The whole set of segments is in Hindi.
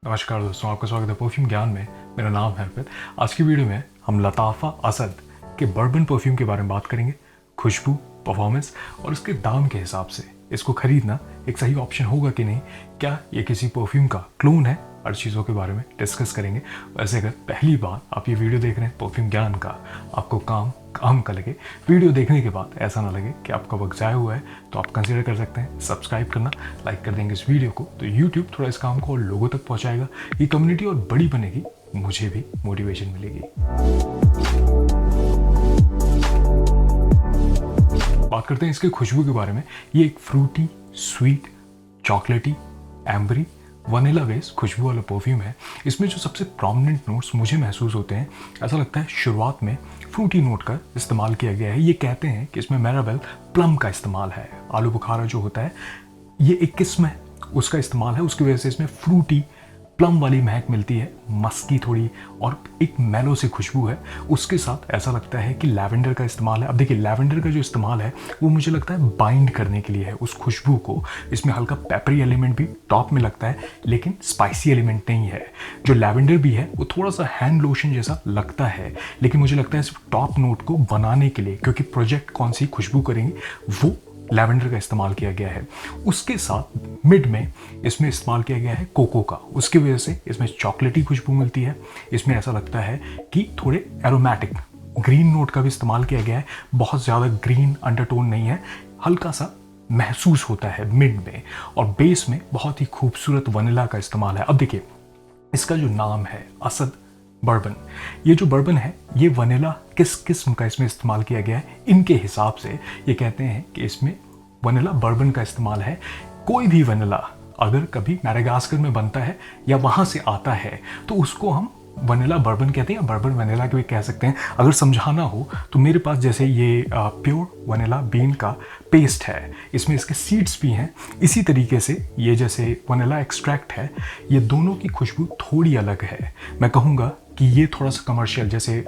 नमस्कार दोस्तों, आपका स्वागत है परफ्यूम ज्ञान में। मेरा नाम है अर्पित। आज की वीडियो में हम लताफ़ा असद के बर्बन परफ्यूम के बारे में बात करेंगे। खुशबू, परफॉर्मेंस और इसके दाम के हिसाब से इसको खरीदना एक सही ऑप्शन होगा कि नहीं, क्या ये किसी परफ्यूम का क्लोन है, हर चीज़ों के बारे में डिस्कस करेंगे। वैसे अगर पहली बार आप ये वीडियो देख रहे हैं परफ्यूम ज्ञान का, आपको काम का लगे, वीडियो देखने के बाद ऐसा ना लगे कि आपका वक्त जाया हुआ है, तो आप कंसिडर कर सकते हैं सब्सक्राइब करना। लाइक कर देंगे इस वीडियो को तो यूट्यूब थोड़ा इस काम को और लोगों तक पहुंचाएगा, ये कम्युनिटी और बड़ी बनेगी, मुझे भी मोटिवेशन मिलेगी। बात करते हैं इसके खुशबू के बारे में। ये एक फ्रूटी, स्वीट, चॉकलेटी, एम्बरी, वनीला बेस खुशबू वाला परफ्यूम है। इसमें जो सबसे प्रोमिनेंट नोट्स मुझे महसूस होते हैं, ऐसा लगता है शुरुआत में फ्रूटी नोट का इस्तेमाल किया गया है। ये कहते हैं कि इसमें मैरावेल प्लम का इस्तेमाल है। आलू बुखारा जो होता है, ये एक किस्म है, उसका इस्तेमाल है, उसकी वजह से इसमें फ्रूटी प्लम वाली महक मिलती है, मस्की थोड़ी और एक मेलो सी खुशबू है। उसके साथ ऐसा लगता है कि लैवेंडर का इस्तेमाल है। अब देखिए, लैवेंडर का जो इस्तेमाल है वो मुझे लगता है बाइंड करने के लिए है उस खुशबू को। इसमें हल्का पेपरी एलिमेंट भी टॉप में लगता है, लेकिन स्पाइसी एलिमेंट नहीं है। जो लैवेंडर भी है वो थोड़ा सा हैंड लोशन जैसा लगता है, लेकिन मुझे लगता है सिर्फ टॉप नोट को बनाने के लिए, क्योंकि प्रोजेक्ट कौन सी खुशबू करेंगे, वो लैवेंडर का इस्तेमाल किया गया है। उसके साथ मिड में इसमें इस्तेमाल किया गया है कोको का, उसकी वजह से इसमें चॉकलेटी खुशबू मिलती है। इसमें ऐसा लगता है कि थोड़े एरोमेटिक ग्रीन नोट का भी इस्तेमाल किया गया है। बहुत ज़्यादा ग्रीन अंडरटोन नहीं है, हल्का सा महसूस होता है मिड में। और बेस में बहुत ही खूबसूरत वनीला का इस्तेमाल है। अब देखिए, इसका जो नाम है असद बर्बन, ये जो बर्बन है ये वनीला किस किस्म का इसमें इस्तेमाल किया गया है, इनके हिसाब से ये कहते हैं कि इसमें वनीला बर्बन का इस्तेमाल है। कोई भी वनीला अगर कभी मैडागास्कर में बनता है या वहाँ से आता है तो उसको हम वनीला बर्बन कहते हैं, या बर्बन वनीला भी कह सकते हैं। अगर समझाना हो तो मेरे पास जैसे ये प्योर वनीला बीन का पेस्ट है, इसमें इसके सीड्स भी हैं। इसी तरीके से ये जैसे वनीला एक्सट्रैक्ट है, ये दोनों की खुशबू थोड़ी अलग है। मैं कहूँगा कि ये थोड़ा सा कमर्शियल, जैसे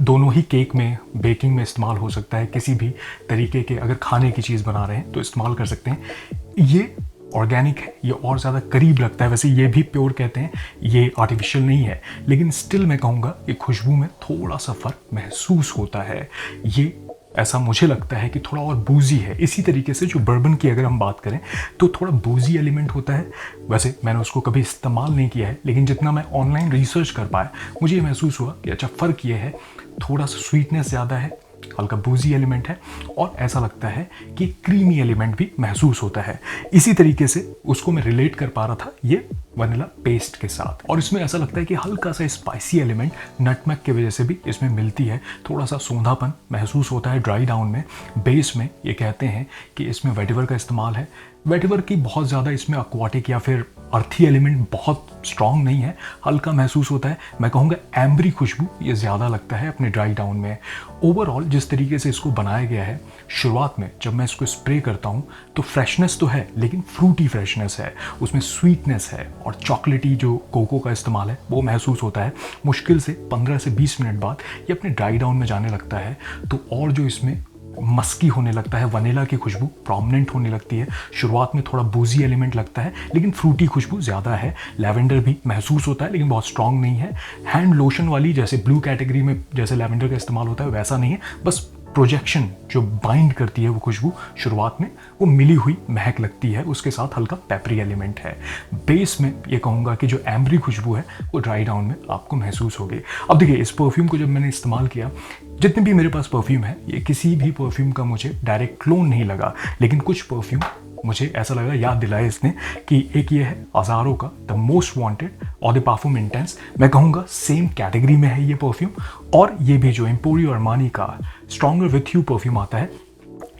दोनों ही केक में, बेकिंग में इस्तेमाल हो सकता है, किसी भी तरीके के अगर खाने की चीज़ बना रहे हैं तो इस्तेमाल कर सकते हैं। ये ऑर्गेनिक है, ये और ज़्यादा करीब लगता है। वैसे ये भी प्योर कहते हैं, ये आर्टिफिशियल नहीं है, लेकिन स्टिल मैं कहूँगा कि खुशबू में थोड़ा सा फ़र्क महसूस होता है। ये ऐसा मुझे लगता है कि थोड़ा और बूजी है। इसी तरीके से जो बर्बन की अगर हम बात करें तो थोड़ा बूजी एलिमेंट होता है। वैसे मैंने उसको कभी इस्तेमाल नहीं किया है, लेकिन जितना मैं ऑनलाइन रिसर्च कर पाया, मुझे ये महसूस हुआ कि अच्छा, फ़र्क ये है, थोड़ा सा स्वीटनेस ज़्यादा है, हल्का बूजी एलिमेंट है, और ऐसा लगता है कि क्रीमी एलिमेंट भी महसूस होता है। इसी तरीके से उसको मैं रिलेट कर पा रहा था ये वनीला पेस्ट के साथ। और इसमें ऐसा लगता है कि हल्का सा स्पाइसी एलिमेंट नटमेग की वजह से भी इसमें मिलती है। थोड़ा सा सोंधापन महसूस होता है ड्राई डाउन में। बेस में ये कहते हैं कि इसमें वेटिवर का इस्तेमाल है। वेटिवर की बहुत ज़्यादा इसमें अक्वाटिक या फिर अर्थी एलिमेंट बहुत स्ट्रॉन्ग नहीं है, हल्का महसूस होता है। मैं कहूँगा एम्बरी खुशबू ये ज़्यादा लगता है अपने ड्राई डाउन में। ओवरऑल जिस तरीके से इसको बनाया गया है, शुरुआत में जब मैं इसको स्प्रे करता हूँ तो फ्रेशनेस तो है, लेकिन फ्रूटी फ्रेशनेस है, उसमें स्वीटनेस है और चॉकलेटी जो कोको का इस्तेमाल है वो महसूस होता है। मुश्किल से 15 से 20 मिनट बाद ये अपने ड्राई डाउन में जाने लगता है, तो और जो इसमें मस्की होने लगता है, वनीला की खुशबू प्रोमिनेंट होने लगती है। शुरुआत में थोड़ा बूजी एलिमेंट लगता है, लेकिन फ्रूटी खुशबू ज़्यादा है। लैवेंडर भी महसूस होता है, लेकिन बहुत स्ट्रॉन्ग नहीं है। हैंड लोशन वाली जैसे ब्लू कैटेगरी में जैसे लैवेंडर का इस्तेमाल होता है वैसा नहीं है। बस प्रोजेक्शन जो बाइंड करती है वो खुशबू, शुरुआत में वो मिली हुई महक लगती है, उसके साथ हल्का पेपरी एलिमेंट है। बेस में ये कहूँगा कि जो एम्बरी खुशबू है वो ड्राई डाउन में आपको महसूस होगी। अब देखिए, इस परफ्यूम को जब मैंने इस्तेमाल किया, जितने भी मेरे पास परफ्यूम है, ये किसी भी परफ्यूम का मुझे डायरेक्ट क्लोन नहीं लगा, लेकिन कुछ परफ्यूम मुझे ऐसा लगा, याद दिलाया इसने, कि एक ये है अज़ारो का द मोस्ट वांटेड और द परफ्यूम इंटेंस। मैं कहूँगा सेम कैटेगरी में है ये परफ्यूम। और ये भी जो एम्पोरियो अरमानी का स्ट्रॉन्गर विथ यू परफ्यूम आता है,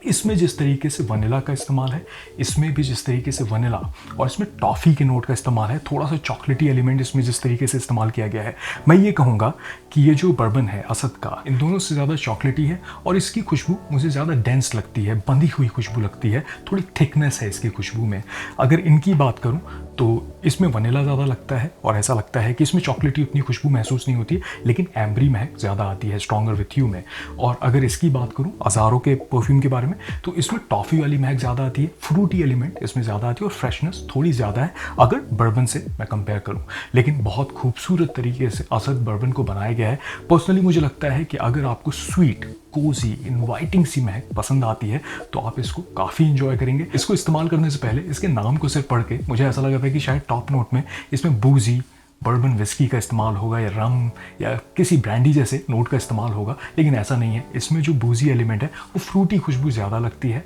इसमें जिस तरीके से वनीला का इस्तेमाल है, इसमें भी जिस तरीके से वनीला और इसमें टॉफ़ी के नोट का इस्तेमाल है, थोड़ा सा चॉकलेटी एलिमेंट इसमें जिस तरीके से इस्तेमाल किया गया है, मैं ये कहूँगा कि ये जो बर्बन है असद का, इन दोनों से ज़्यादा चॉकलेटी है और इसकी खुशबू मुझे ज़्यादा डेंस लगती है, बंधी हुई खुशबू लगती है, थोड़ी थिकनेस है इसकी खुशबू में। अगर इनकी बात करूँ तो इसमें वनीला ज़्यादा लगता है और ऐसा लगता है कि इसमें चॉकलेटी उतनी खुशबू महसूस नहीं होती है, लेकिन एम्बरी महक ज़्यादा आती है, स्ट्रॉन्गर विथ यू में। और अगर इसकी बात करूँ अज़ारो के परफ्यूम के बारे में, तो इसमें टॉफ़ी वाली महक ज़्यादा आती है, फ्रूटी एलिमेंट इसमें ज़्यादा आती है और फ्रेशनेस थोड़ी ज़्यादा है अगर बर्बन से मैं कंपेयर करूँ। लेकिन बहुत खूबसूरत तरीके से असद बर्बन को बनाया गया है। पर्सनली मुझे लगता है कि अगर आपको स्वीट, कोजी, इनवाइटिंग सी महक पसंद आती है तो आप इसको काफ़ी इंजॉय करेंगे। इसको इस्तेमाल करने से पहले इसके नाम को सिर्फ पढ़ के मुझे ऐसा लगा था कि शायद टॉप नोट में इसमें बूजी, बर्बन विस्की का इस्तेमाल होगा या रम या किसी ब्रांडी जैसे नोट का इस्तेमाल होगा, लेकिन ऐसा नहीं है। इसमें जो बूजी एलिमेंट है वो फ्रूटी खुशबू ज़्यादा लगती है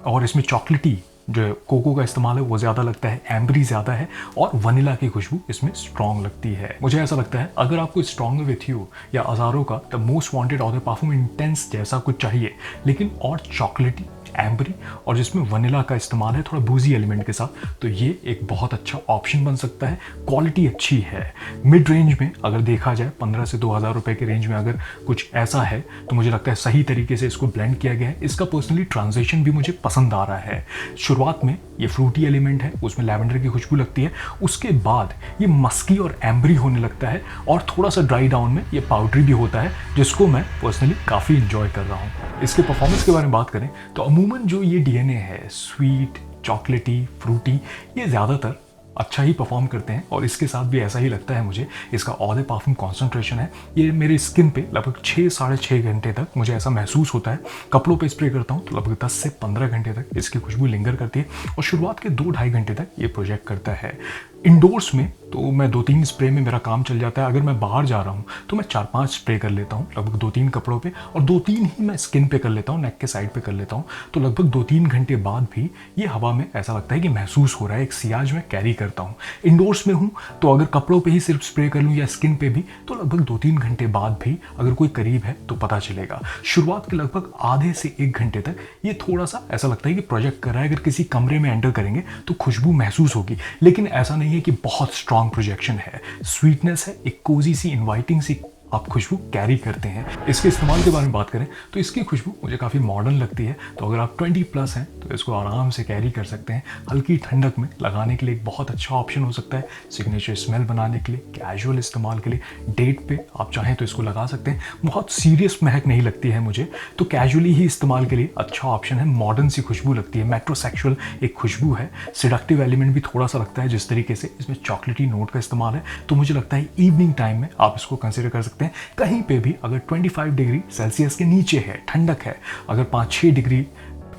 और इसमें चॉकलेटी जो कोको का इस्तेमाल है वो ज़्यादा लगता है, एम्बरी ज़्यादा है और वनीला की खुशबू इसमें स्ट्रॉन्ग लगती है। मुझे ऐसा लगता है अगर आपको स्ट्रॉन्गर विथ यू या अज़ारो का द मोस्ट वांटेड और द परफ्यूम इंटेंस जैसा कुछ चाहिए, लेकिन और चॉकलेटी, एम्बरी और जिसमें वनीला का इस्तेमाल है थोड़ा बूजी एलिमेंट के साथ, तो ये एक बहुत अच्छा ऑप्शन बन सकता है। क्वालिटी अच्छी है। मिड रेंज में अगर देखा जाए 15 से 2000 रुपये के रेंज में अगर कुछ ऐसा है तो मुझे लगता है सही तरीके से इसको ब्लेंड किया गया है। इसका पर्सनली ट्रांजिशन भी मुझे पसंद आ रहा है। शुरुआत में ये फ्रूटी एलिमेंट है, उसमें लैवेंडर की खुशबू लगती है, उसके बाद ये मस्की और एम्बरी होने लगता है और थोड़ा सा ड्राई डाउन में ये पाउडरी भी होता है, जिसको मैं पर्सनली काफ़ी इंजॉय कर रहा हूँ। इसके परफॉर्मेंस के बारे में बात करें तो अमूमन जो ये डीएनए है स्वीट, चॉकलेटी, फ्रूटी, ये ज़्यादातर अच्छा ही परफॉर्म करते हैं और इसके साथ भी ऐसा ही लगता है मुझे। इसका ऑल परफ्यूम कॉन्सेंट्रेशन है, ये मेरे स्किन पे लगभग 6 साढ़े 6 घंटे तक मुझे ऐसा महसूस होता है। कपड़ों पे स्प्रे करता हूँ तो लगभग 10 से 15 घंटे तक इसकी खुशबू लिंगर करती है और शुरुआत के 2-2.5 घंटे तक ये प्रोजेक्ट करता है। इंडोर्स में तो मैं 2-3 स्प्रे में मेरा काम चल जाता है। अगर मैं बाहर जा रहा हूँ तो मैं 4-5 स्प्रे कर लेता हूँ लगभग 2-3 कपड़ों पे और 2-3 ही मैं स्किन पे कर लेता हूँ, नेक के साइड पे कर लेता हूँ। तो लगभग 2-3 घंटे बाद भी ये हवा में ऐसा लगता है कि महसूस हो रहा है, एक सियाज में कैरी करता हूँ। इंडोर्स में हूँ तो अगर कपड़ों पे ही सिर्फ स्प्रे कर लूँ या स्किन पे भी तो लगभग 2-3 घंटे बाद भी अगर कोई करीब है तो पता चलेगा। शुरुआत के लगभग आधे से 1 घंटे तक ये थोड़ा सा ऐसा लगता है कि प्रोजेक्ट कर रहा है। अगर किसी कमरे में एंटर करेंगे तो खुशबू महसूस होगी, लेकिन ऐसा नहीं है कि बहुत स्ट्रॉन्ग प्रोजेक्शन है। स्वीटनेस है, एक कोजी सी, इनवाइटिंग सी आप खुशबू कैरी करते हैं। इसके इस्तेमाल के बारे में बात करें तो इसकी खुशबू मुझे काफ़ी मॉडर्न लगती है। तो अगर आप 20+ हैं तो इसको आराम से कैरी कर सकते हैं। हल्की ठंडक में लगाने के लिए एक बहुत अच्छा ऑप्शन हो सकता है। सिग्नेचर स्मेल बनाने के लिए, कैजुअल इस्तेमाल के लिए, डेट पे आप चाहें तो इसको लगा सकते हैं। बहुत सीरियस महक नहीं लगती है मुझे, तो कैजुअली ही इस्तेमाल के लिए अच्छा ऑप्शन है। मॉडर्न सी खुशबू लगती है, मेट्रोसेक्सुअल एक खुशबू है। सिडक्टिव एलिमेंट भी थोड़ा सा लगता है। जिस तरीके से इसमें चॉकलेटी नोट का इस्तेमाल है तो मुझे लगता है इवनिंग टाइम में आप इसको कंसिडर कर सकते हैं। कहीं पे भी अगर 25 डिग्री सेल्सियस के नीचे है, ठंडक है, अगर 5-6 डिग्री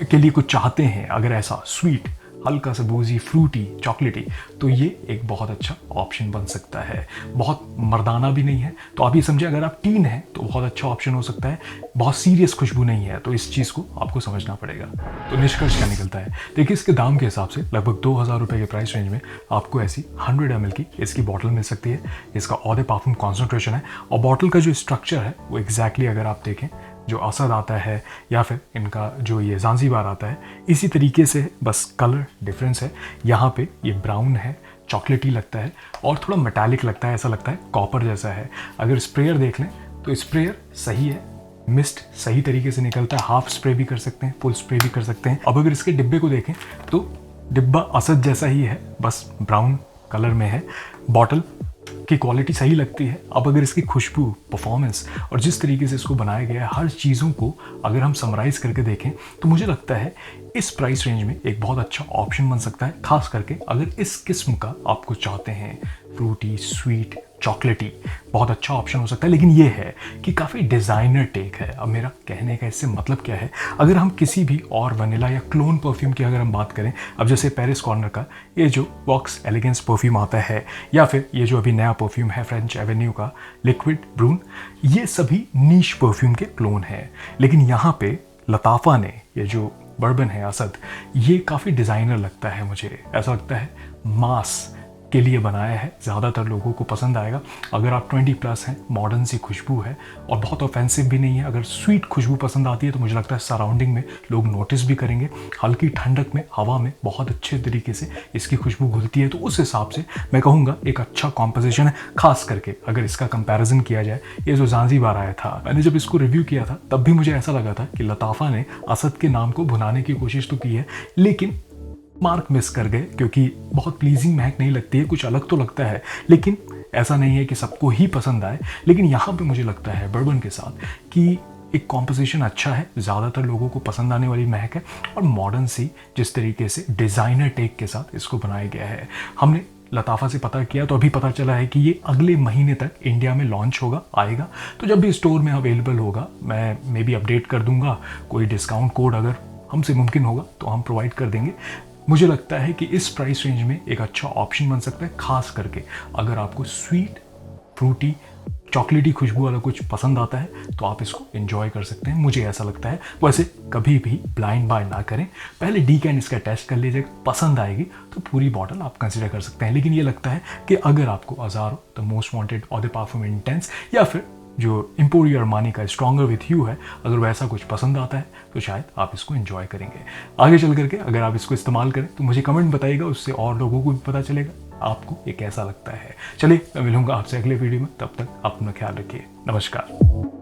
के लिए कुछ चाहते हैं, अगर ऐसा स्वीट, हल्का सा बूजी, फ्रूटी, चॉकलेटी, तो ये एक बहुत अच्छा ऑप्शन बन सकता है। बहुत मर्दाना भी नहीं है, तो आप ये समझे अगर आप टीन हैं तो बहुत अच्छा ऑप्शन हो सकता है। बहुत सीरियस खुशबू नहीं है, तो इस चीज़ को आपको समझना पड़ेगा। तो निष्कर्ष क्या निकलता है, देखिए इसके दाम के हिसाब से लगभग 2000 रुपये के प्राइस रेंज में आपको ऐसी 100 ml की इसकी बॉटल मिल सकती है। इसका ऑल परफ्यूम कॉन्सेंट्रेशन है और बॉटल का जो स्ट्रक्चर है वो एग्जैक्टली अगर आप देखें जो असद आता है या फिर इनका जो ये ज़ांज़ीबार आता है, इसी तरीके से, बस कलर डिफरेंस है। यहाँ पे ये ब्राउन है, चॉकलेटी लगता है और थोड़ा मेटालिक लगता है, ऐसा लगता है कॉपर जैसा है। अगर स्प्रेयर देख लें तो स्प्रेयर सही है, मिस्ट सही तरीके से निकलता है। हाफ स्प्रे भी कर सकते हैं, फुल स्प्रे भी कर सकते हैं। अब अगर इसके डिब्बे को देखें तो डिब्बा असद जैसा ही है, बस ब्राउन कलर में है। बॉटल की क्वालिटी सही लगती है। अब अगर इसकी खुशबू, परफॉर्मेंस और जिस तरीके से इसको बनाया गया है, हर चीज़ों को अगर हम समराइज करके देखें तो मुझे लगता है इस प्राइस रेंज में एक बहुत अच्छा ऑप्शन बन सकता है। खास करके अगर इस किस्म का आप कुछ चाहते हैं, फ्रूटी, स्वीट, चॉकलेटी, बहुत अच्छा ऑप्शन हो सकता है। लेकिन ये है कि काफ़ी डिज़ाइनर टेक है। अब मेरा कहने का इससे मतलब क्या है, अगर हम किसी भी और वनीला या क्लोन परफ्यूम की अगर हम बात करें, अब जैसे पेरिस कॉर्नर का ये जो वॉक्स एलिगेंस परफ्यूम आता है, या फिर ये जो अभी नया परफ्यूम है फ्रेंच एवेन्यू का लिक्विड ब्रून, ये सभी नीश परफ्यूम के क्लोन हैं। लेकिन यहाँ पे लताफ़ा ने ये जो बर्बन है असद, ये काफ़ी डिज़ाइनर लगता है मुझे। ऐसा लगता है मास के लिए बनाया है, ज़्यादातर लोगों को पसंद आएगा। अगर आप 20+ हैं, मॉडर्न सी खुशबू है और बहुत ऑफेंसिव भी नहीं है। अगर स्वीट खुशबू पसंद आती है तो मुझे लगता है सराउंडिंग में लोग नोटिस भी करेंगे। हल्की ठंडक में, हवा में बहुत अच्छे तरीके से इसकी खुशबू घुलती है, तो उस हिसाब से मैं कहूँगा एक अच्छा कॉम्पोजिशन है। खास करके अगर इसका कंपैरिजन किया जाए, ये जो ज़ांज़ीबार आया था, मैंने जब इसको रिव्यू किया था तब भी मुझे ऐसा लगा था कि लताफ़ा ने असद के नाम को भुनाने की कोशिश तो की है, लेकिन मार्क मिस कर गए, क्योंकि बहुत प्लीजिंग महक नहीं लगती है, कुछ अलग तो लगता है, लेकिन ऐसा नहीं है कि सबको ही पसंद आए। लेकिन यहाँ पे मुझे लगता है बर्बन के साथ कि एक कॉम्पोजिशन अच्छा है, ज़्यादातर लोगों को पसंद आने वाली महक है, और मॉडर्न सी जिस तरीके से डिज़ाइनर टेक के साथ इसको बनाया गया है। हमने लताफ़ा से पता किया तो अभी पता चला है कि ये अगले महीने तक इंडिया में लॉन्च होगा, आएगा। तो जब भी स्टोर में अवेलेबल होगा मैं मे बी अपडेट कर दूंगा, कोई डिस्काउंट कोड अगर हमसे मुमकिन होगा तो हम प्रोवाइड कर देंगे। मुझे लगता है कि इस प्राइस रेंज में एक अच्छा ऑप्शन बन सकता है, खास करके अगर आपको स्वीट, फ्रूटी, चॉकलेटी खुशबू वाला कुछ पसंद आता है तो आप इसको एंजॉय कर सकते हैं, मुझे ऐसा लगता है। वैसे कभी भी ब्लाइंड बाय ना करें, पहले डीकैन इसका टेस्ट कर लीजिएगा, पसंद आएगी तो पूरी बॉटल आप कंसिडर कर सकते हैं। लेकिन ये लगता है कि अगर आपको अज़ारो, द मोस्ट वांटेड और द परफ्यूम इंटेंस, या फिर जो एम्पोरियो अरमानी का स्ट्रॉन्गर विथ यू है, अगर वैसा कुछ पसंद आता है तो शायद आप इसको एंजॉय करेंगे। आगे चल करके अगर आप इसको इस्तेमाल करें तो मुझे कमेंट बताइएगा, उससे और लोगों को भी पता चलेगा आपको ये कैसा लगता है। चलिए मैं मिलूंगा आपसे अगले वीडियो में, तब तक अपना ख्याल रखिए। नमस्कार।